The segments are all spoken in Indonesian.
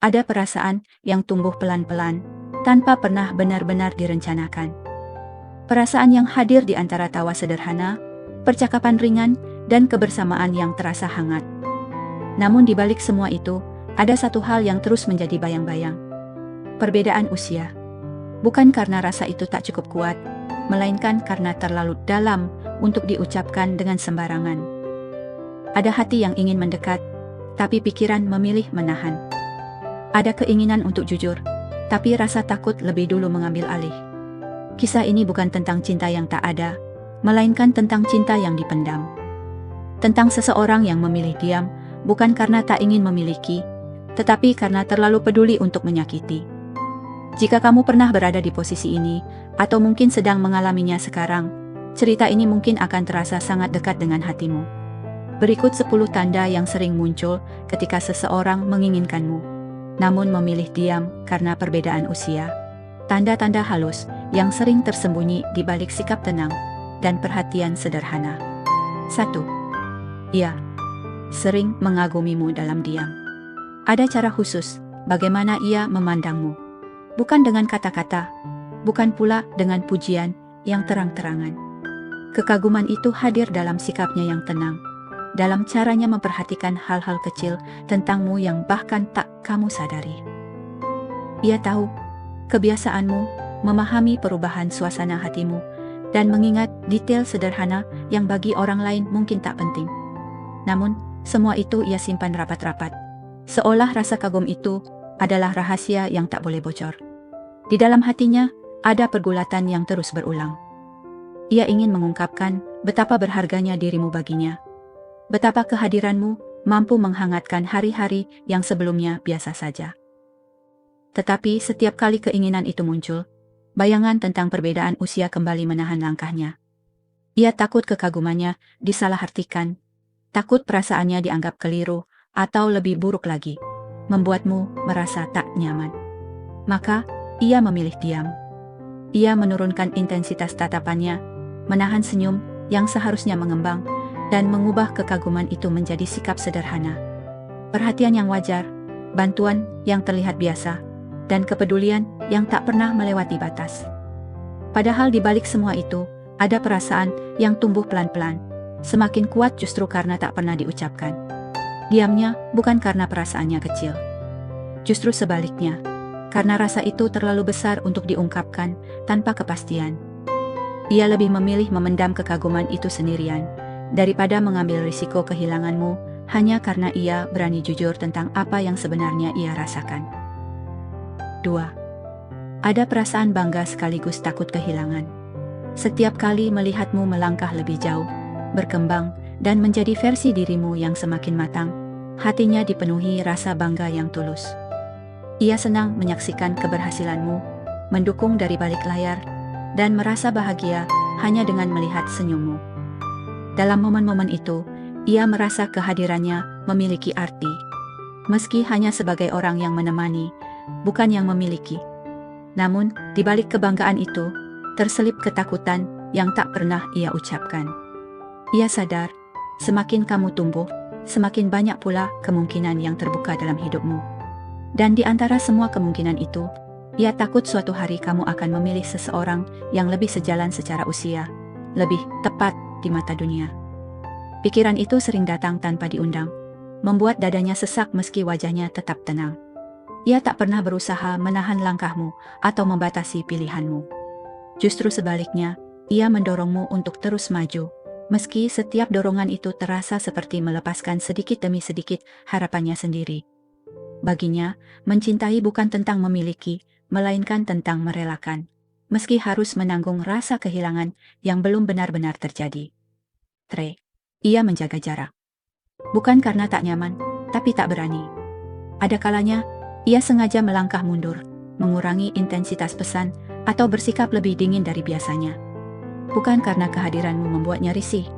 ada perasaan yang tumbuh pelan-pelan, tanpa pernah benar-benar direncanakan. Perasaan yang hadir di antara tawa sederhana, percakapan ringan, dan kebersamaan yang terasa hangat. Namun di balik semua itu, ada satu hal yang terus menjadi bayang-bayang. Perbedaan usia. Bukan karena rasa itu tak cukup kuat, melainkan karena terlalu dalam untuk diucapkan dengan sembarangan. Ada hati yang ingin mendekat, tapi pikiran memilih menahan. Ada keinginan untuk jujur, tapi rasa takut lebih dulu mengambil alih. Kisah ini bukan tentang cinta yang tak ada, melainkan tentang cinta yang dipendam. Tentang seseorang yang memilih diam, bukan karena tak ingin memiliki, tetapi karena terlalu peduli untuk menyakiti. Jika kamu pernah berada di posisi ini, atau mungkin sedang mengalaminya sekarang, cerita ini mungkin akan terasa sangat dekat dengan hatimu. Berikut 10 tanda yang sering muncul ketika seseorang menginginkanmu, namun memilih diam karena perbedaan usia. Tanda-tanda halus yang sering tersembunyi di balik sikap tenang dan perhatian sederhana. 1. Ia sering mengagumimu dalam diam. Ada cara khusus bagaimana ia memandangmu. Bukan dengan kata-kata, bukan pula dengan pujian yang terang-terangan. Kekaguman itu hadir dalam sikapnya yang tenang, dalam caranya memperhatikan hal-hal kecil tentangmu yang bahkan tak kamu sadari. Ia tahu kebiasaanmu, memahami perubahan suasana hatimu, dan mengingat detail sederhana yang bagi orang lain mungkin tak penting. Namun, semua itu ia simpan rapat-rapat, seolah rasa kagum itu adalah rahasia yang tak boleh bocor. Di dalam hatinya, ada pergulatan yang terus berulang. Ia ingin mengungkapkan betapa berharganya dirimu baginya. Betapa kehadiranmu mampu menghangatkan hari-hari yang sebelumnya biasa saja. Tetapi setiap kali keinginan itu muncul, bayangan tentang perbedaan usia kembali menahan langkahnya. Ia takut kekagumannya disalahartikan, takut perasaannya dianggap keliru, atau lebih buruk lagi, membuatmu merasa tak nyaman. Maka, ia memilih diam. Ia menurunkan intensitas tatapannya, menahan senyum yang seharusnya mengembang, dan mengubah kekaguman itu menjadi sikap sederhana. Perhatian yang wajar, bantuan yang terlihat biasa, dan kepedulian yang tak pernah melewati batas. Padahal di balik semua itu, ada perasaan yang tumbuh pelan-pelan, semakin kuat justru karena tak pernah diucapkan. Diamnya bukan karena perasaannya kecil. Justru sebaliknya, karena rasa itu terlalu besar untuk diungkapkan tanpa kepastian. Ia lebih memilih memendam kekaguman itu sendirian, daripada mengambil risiko kehilanganmu hanya karena ia berani jujur tentang apa yang sebenarnya ia rasakan. 2. Ada perasaan bangga sekaligus takut kehilangan. Setiap kali melihatmu melangkah lebih jauh, berkembang, dan menjadi versi dirimu yang semakin matang, hatinya dipenuhi rasa bangga yang tulus. Ia senang menyaksikan keberhasilanmu, mendukung dari balik layar, dan merasa bahagia hanya dengan melihat senyummu. Dalam momen-momen itu, ia merasa kehadirannya memiliki arti, meski hanya sebagai orang yang menemani, bukan yang memiliki. Namun, di balik kebanggaan itu, terselip ketakutan yang tak pernah ia ucapkan. Ia sadar, semakin kamu tumbuh, semakin banyak pula kemungkinan yang terbuka dalam hidupmu. Dan di antara semua kemungkinan itu, ia takut suatu hari kamu akan memilih seseorang yang lebih sejalan secara usia, lebih tepat di mata dunia. Pikiran itu sering datang tanpa diundang, membuat dadanya sesak meski wajahnya tetap tenang. Ia tak pernah berusaha menahan langkahmu atau membatasi pilihanmu. Justru sebaliknya, ia mendorongmu untuk terus maju, meski setiap dorongan itu terasa seperti melepaskan sedikit demi sedikit harapannya sendiri. Baginya, mencintai bukan tentang memiliki, melainkan tentang merelakan, meski harus menanggung rasa kehilangan yang belum benar-benar terjadi. 3. Ia menjaga jarak. Bukan karena tak nyaman, tapi tak berani. Ada kalanya, ia sengaja melangkah mundur, mengurangi intensitas pesan, atau bersikap lebih dingin dari biasanya. Bukan karena kehadiranmu membuatnya risih,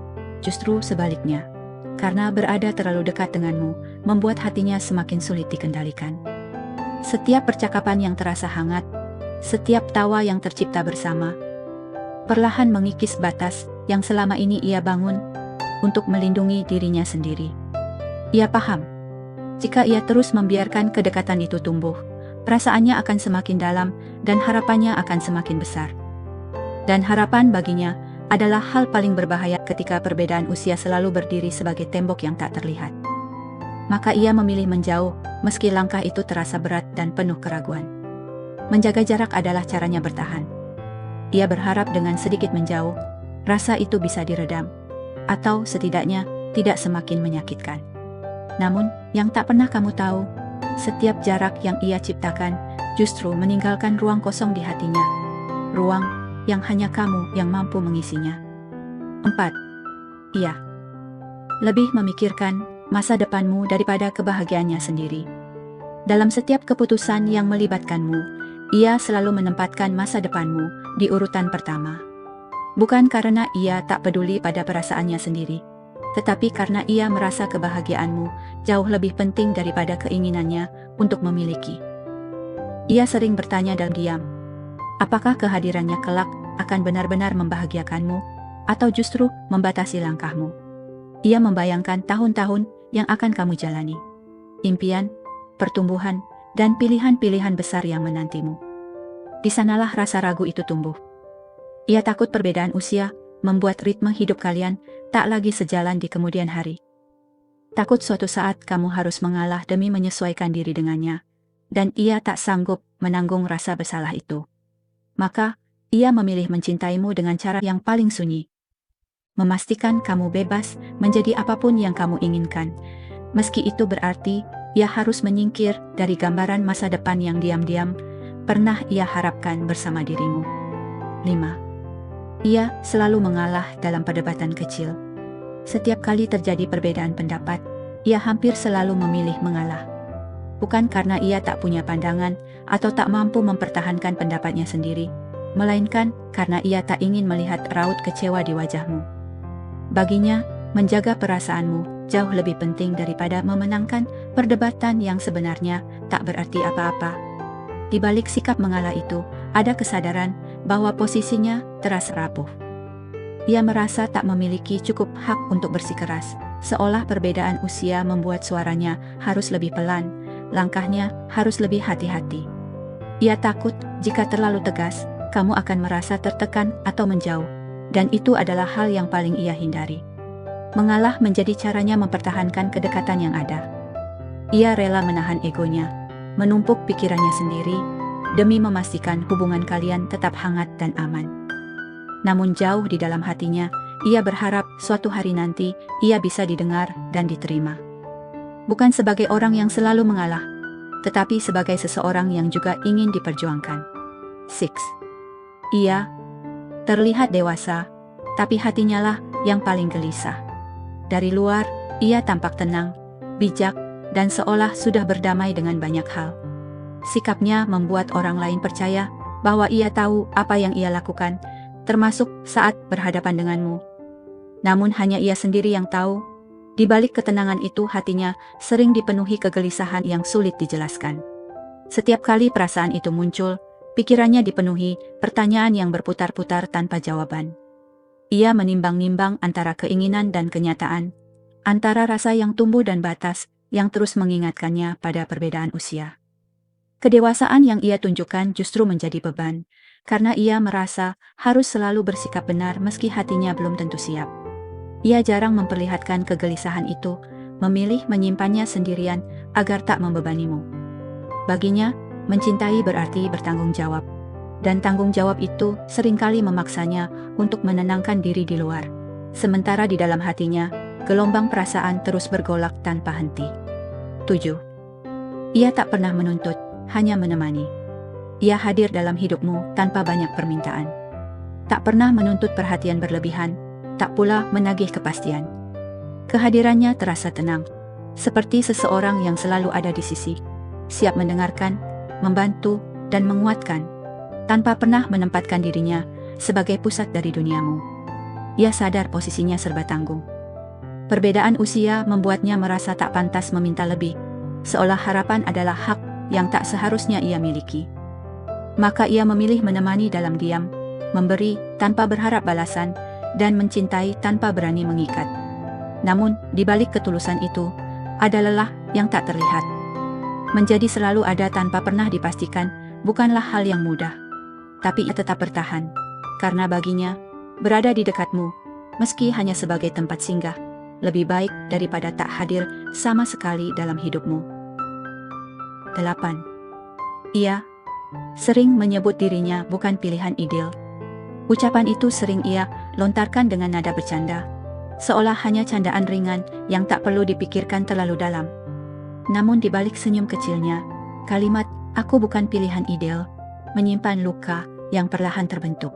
justru sebaliknya. Karena berada terlalu dekat denganmu, membuat hatinya semakin sulit dikendalikan. Setiap percakapan yang terasa hangat, setiap tawa yang tercipta bersama, perlahan mengikis batas yang selama ini ia bangun untuk melindungi dirinya sendiri. Ia paham, Jika ia terus membiarkan kedekatan itu tumbuh, perasaannya akan semakin dalam dan harapannya akan semakin besar. Dan harapan baginya adalah hal paling berbahaya ketika perbedaan usia selalu berdiri sebagai tembok yang tak terlihat. Maka ia memilih menjauh, meski langkah itu terasa berat dan penuh keraguan. Menjaga jarak adalah caranya bertahan. Ia berharap dengan sedikit menjauh, rasa itu bisa diredam, atau setidaknya tidak semakin menyakitkan. Namun, yang tak pernah kamu tahu, setiap jarak yang ia ciptakan justru meninggalkan ruang kosong di hatinya. Ruang yang hanya kamu yang mampu mengisinya. 4. Ia lebih memikirkan masa depanmu daripada kebahagiaannya sendiri. Dalam setiap keputusan yang melibatkanmu, ia selalu menempatkan masa depanmu di urutan pertama. Bukan karena ia tak peduli pada perasaannya sendiri, tetapi karena ia merasa kebahagiaanmu jauh lebih penting daripada keinginannya untuk memiliki. Ia sering bertanya dalam diam, apakah kehadirannya kelak akan benar-benar membahagiakanmu, atau justru membatasi langkahmu. Ia membayangkan tahun-tahun yang akan kamu jalani, impian, pertumbuhan, dan pilihan-pilihan besar yang menantimu. Di sanalah rasa ragu itu tumbuh. Ia takut perbedaan usia membuat ritme hidup kalian tak lagi sejalan di kemudian hari. Takut suatu saat kamu harus mengalah demi menyesuaikan diri dengannya, dan ia tak sanggup menanggung rasa bersalah itu. Maka, ia memilih mencintaimu dengan cara yang paling sunyi. Memastikan kamu bebas menjadi apapun yang kamu inginkan, meski itu berarti ia harus menyingkir dari gambaran masa depan yang diam-diam pernah ia harapkan bersama dirimu. 5. Ia selalu mengalah dalam perdebatan kecil. Setiap kali terjadi perbedaan pendapat, ia hampir selalu memilih mengalah. Bukan karena ia tak punya pandangan atau tak mampu mempertahankan pendapatnya sendiri, melainkan karena ia tak ingin melihat raut kecewa di wajahmu. Baginya, menjaga perasaanmu jauh lebih penting daripada memenangkan perdebatan yang sebenarnya tak berarti apa-apa. Di balik sikap mengalah itu, ada kesadaran bahwa posisinya terasa rapuh. Ia merasa tak memiliki cukup hak untuk bersikeras, seolah perbedaan usia membuat suaranya harus lebih pelan, langkahnya harus lebih hati-hati. Ia takut jika terlalu tegas, kamu akan merasa tertekan atau menjauh, dan itu adalah hal yang paling ia hindari. Mengalah menjadi caranya mempertahankan kedekatan yang ada. Ia rela menahan egonya, menumpuk pikirannya sendiri, demi memastikan hubungan kalian tetap hangat dan aman. Namun jauh di dalam hatinya, ia berharap suatu hari nanti ia bisa didengar dan diterima. Bukan sebagai orang yang selalu mengalah, tetapi sebagai seseorang yang juga ingin diperjuangkan. 6. Ia terlihat dewasa, tapi hatinya lah yang paling gelisah. Dari luar, ia tampak tenang, bijak, dan seolah sudah berdamai dengan banyak hal. Sikapnya membuat orang lain percaya bahwa ia tahu apa yang ia lakukan, termasuk saat berhadapan denganmu. Namun hanya ia sendiri yang tahu, di balik ketenangan itu hatinya sering dipenuhi kegelisahan yang sulit dijelaskan. Setiap kali perasaan itu muncul, pikirannya dipenuhi pertanyaan yang berputar-putar tanpa jawaban. Ia menimbang-nimbang antara keinginan dan kenyataan, antara rasa yang tumbuh dan batas yang terus mengingatkannya pada perbedaan usia. Kedewasaan yang ia tunjukkan justru menjadi beban, karena ia merasa harus selalu bersikap benar meski hatinya belum tentu siap. Ia jarang memperlihatkan kegelisahan itu, memilih menyimpannya sendirian agar tak membebanimu. Baginya, mencintai berarti bertanggung jawab. Dan tanggung jawab itu seringkali memaksanya untuk menenangkan diri di luar. Sementara di dalam hatinya, gelombang perasaan terus bergolak tanpa henti. 7. Ia tak pernah menuntut, hanya menemani. Ia hadir dalam hidupmu tanpa banyak permintaan. Tak pernah menuntut perhatian berlebihan, tak pula menagih kepastian. Kehadirannya terasa tenang, seperti seseorang yang selalu ada di sisi, siap mendengarkan, membantu, dan menguatkan, tanpa pernah menempatkan dirinya sebagai pusat dari duniamu. Ia sadar posisinya serba tanggung. Perbedaan usia membuatnya merasa tak pantas meminta lebih, seolah harapan adalah hak yang tak seharusnya ia miliki. Maka ia memilih menemani dalam diam, memberi tanpa berharap balasan, dan mencintai tanpa berani mengikat. Namun, di balik ketulusan itu, ada lelah yang tak terlihat. Menjadi selalu ada tanpa pernah dipastikan bukanlah hal yang mudah. Tapi ia tetap bertahan, karena baginya, berada di dekatmu, meski hanya sebagai tempat singgah, lebih baik daripada tak hadir sama sekali dalam hidupmu. 8. Ia sering menyebut dirinya bukan pilihan ideal. Ucapan itu sering ia lontarkan dengan nada bercanda, seolah hanya candaan ringan yang tak perlu dipikirkan terlalu dalam. Namun di balik senyum kecilnya, kalimat "aku bukan pilihan ideal" menyimpan luka yang perlahan terbentuk.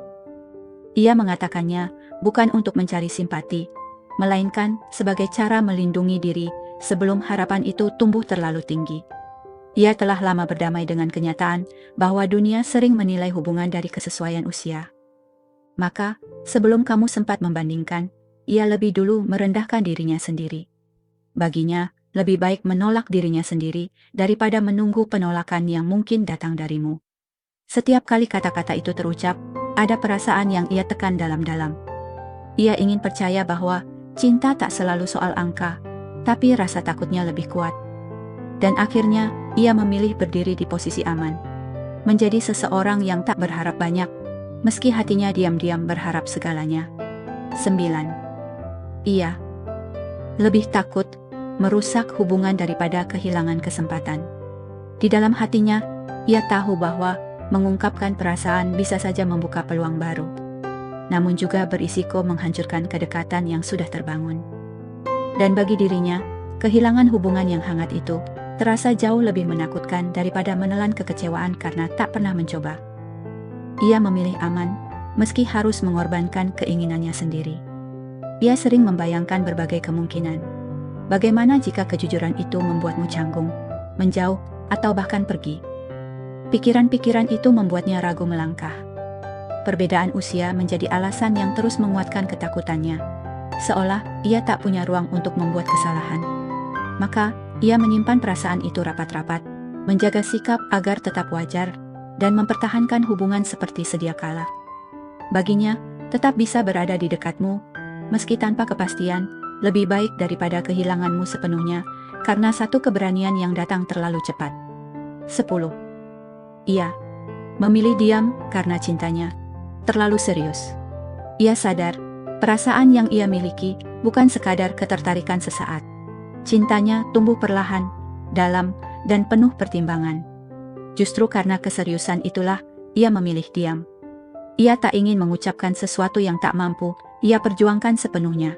Ia mengatakannya bukan untuk mencari simpati, melainkan sebagai cara melindungi diri sebelum harapan itu tumbuh terlalu tinggi. Ia telah lama berdamai dengan kenyataan bahwa dunia sering menilai hubungan dari kesesuaian usia. Maka, sebelum kamu sempat membandingkan, ia lebih dulu merendahkan dirinya sendiri. Baginya, lebih baik menolak dirinya sendiri daripada menunggu penolakan yang mungkin datang darimu. Setiap kali kata-kata itu terucap, ada perasaan yang ia tekan dalam-dalam. Ia ingin percaya bahwa cinta tak selalu soal angka, tapi rasa takutnya lebih kuat. Dan akhirnya, ia memilih berdiri di posisi aman. Menjadi seseorang yang tak berharap banyak, meski hatinya diam-diam berharap segalanya. 9. Ia lebih takut merusak hubungan daripada kehilangan kesempatan. Di dalam hatinya, ia tahu bahwa mengungkapkan perasaan bisa saja membuka peluang baru, namun juga berisiko menghancurkan kedekatan yang sudah terbangun. Dan bagi dirinya, kehilangan hubungan yang hangat itu terasa jauh lebih menakutkan daripada menelan kekecewaan karena tak pernah mencoba. Ia memilih aman, meski harus mengorbankan keinginannya sendiri. Ia sering membayangkan berbagai kemungkinan. Bagaimana jika kejujuran itu membuatmu canggung, menjauh, atau bahkan pergi? Pikiran-pikiran itu membuatnya ragu melangkah. Perbedaan usia menjadi alasan yang terus menguatkan ketakutannya, seolah ia tak punya ruang untuk membuat kesalahan. Maka, ia menyimpan perasaan itu rapat-rapat, menjaga sikap agar tetap wajar, dan mempertahankan hubungan seperti sedia kala. Baginya, tetap bisa berada di dekatmu, meski tanpa kepastian, lebih baik daripada kehilanganmu sepenuhnya, karena satu keberanian yang datang terlalu cepat. 10. Ia memilih diam karena cintanya terlalu serius. Ia sadar, perasaan yang ia miliki bukan sekadar ketertarikan sesaat. Cintanya tumbuh perlahan, dalam, dan penuh pertimbangan. Justru karena keseriusan itulah, ia memilih diam. Ia tak ingin mengucapkan sesuatu yang tak mampu ia perjuangkan sepenuhnya.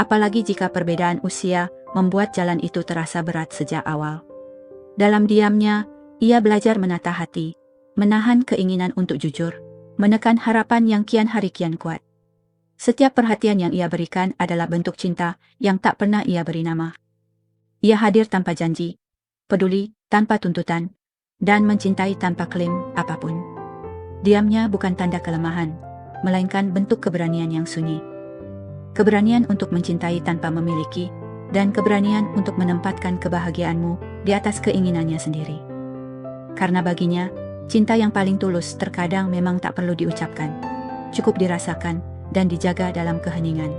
Apalagi jika perbedaan usia membuat jalan itu terasa berat sejak awal. Dalam diamnya, ia belajar menata hati, menahan keinginan untuk jujur, menekan harapan yang kian hari kian kuat. Setiap perhatian yang ia berikan adalah bentuk cinta yang tak pernah ia beri nama. Ia hadir tanpa janji, peduli tanpa tuntutan, dan mencintai tanpa klaim apapun. Diamnya bukan tanda kelemahan, melainkan bentuk keberanian yang sunyi. Keberanian untuk mencintai tanpa memiliki, dan keberanian untuk menempatkan kebahagiaanmu di atas keinginannya sendiri. Karena baginya, cinta yang paling tulus terkadang memang tak perlu diucapkan, cukup dirasakan dan dijaga dalam keheningan.